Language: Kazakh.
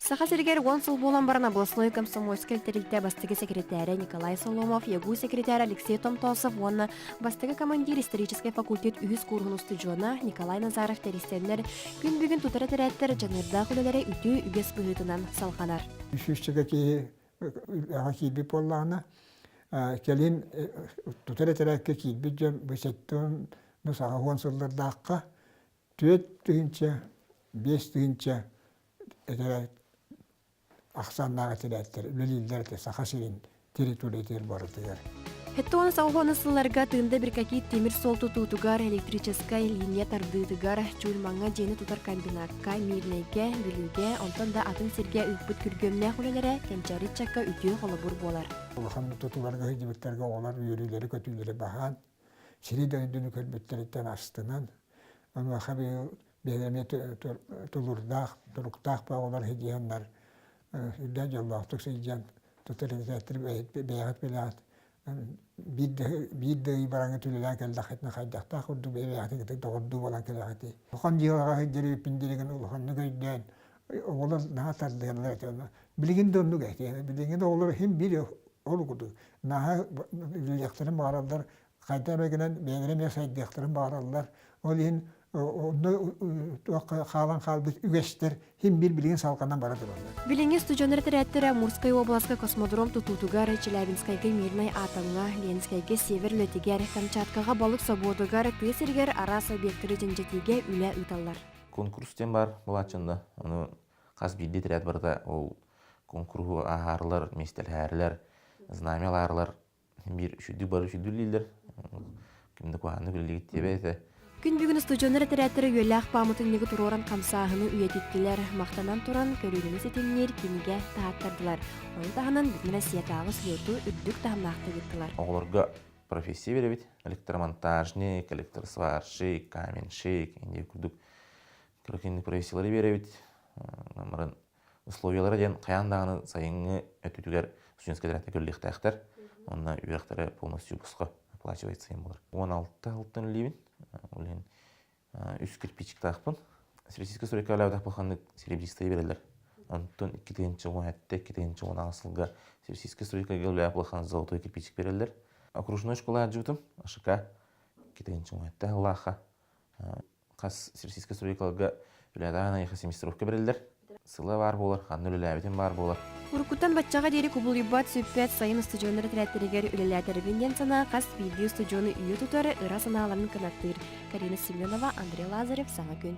Саха сергер гонсул болан баран областной комсомольский терилте бастыгы секретаря Николай Соломов, ягу секретарь Алексей Томтосов, онна бастыгы командир исторический факультет үйіз кургун устуджона Николай Назаров теристенлер күн бүгін тутара тереттер жанырда хүлелері үті үгес бұғытынан салғанар. Үшістігі кейбі боллағына келін тутара терекке кейбі жем бұсеттің нұсаға гонсуллардаққа 4 түйінші, 5 түйінші ақсаннаға тереттер, үлелілдерді сақа сирин территориятер барытығар. Хеттоны сауғаны сылларға тыында бір какие темір солту тутугар электрическая линия тардыдыгар чулмаңа жені тутар комбинатка, мирнейге, бүліге, онтан да атын серге үкпіт күргөмне құлелері кенчарит чакка үтіе қолыбыр болар. Олған тутуларға хедебеттерге олар үйерілері көтілері баған, сири дөндіні көлбеттереттен астынан, оны қабы бәлеме тұлырдақ, тұруқтақ ба олар хедиянлар, үдді жаллақтық сейден тұтырықтыр бәйғат бәләғат. Бидді бараңы түлілен кәлдақетіне қайдақтақ ұрды бәйғатын доғырды болан кәләғаты. Оған дияға хедері өппіндереген олғанны көйден, олар наға тардығанлар әтеуіна. Білген дөрнүк әте, білген олар хем бір ол құды. Наға үлектірін бағаралдар, қайта бәгінен бәйгірем ясайдықтырын бағаралдар. Ол ең қалан қалбыз үгестер хем бір білген салқаннан барады болар. Билинге студионер тереттері Мурскай обласка космодром тутутугар, Челябинскайга мирнай атаңа, Ленскайга север лөтігер, Камчаткаға балық сободугар, тесергер арас объекттері женжетеге үлі үталар. Конкурстен бар болачында, оны қаз білді терет барда, ол конкурсу ағарлар, местелхәрлер, знамеларлар, бір үшүді бар үшүді лилер, кімді қуағанды білдігіт тебе әті. Күн бүгін студионер тереттері өлі ақпамытын негі тұроран қамсағыны үйететтілер, мақтанан тұран көрігіні сетенлер кенеге тағаттардылар. Оны тағынан бүтмені сиятағы сүлету үддік тағымнақты кеттілар. Оғыларға профессия беребет, электромонтажник, электросварщик, каменщик, инде күрдік көрекенді профессиялары беребет. Намырын условиялары ден қаяндағыны сайыңы өтітігер студентский теретті көлікті әқтер. Онына үйректері полностью бұсқа оплачивает сайын болар. 16-алтын лейбін. Олен үс кирпичик тақпын. Российский стройка алауыдақ болғанды серебристайы берелер. Онтын 2-10 асылға Российский стройка алауыдақ болған золотой кирпичик берелер. Окружной школа әджутым, ашықа 2-10 ғылаға. Қас Российский стройка алауыдағына еқа семестровка берелер. Сылы бар болар, қанды өлі бар болар. Уркуттан батчаға дері кубулибат сөппет сайын студионер тірәттерігер өлеләтірбінден сана қас видео студионы үйе тұтары ұра саналарын қанаттыр. Карина Семенова, Андрей Лазарев, Саңа күн.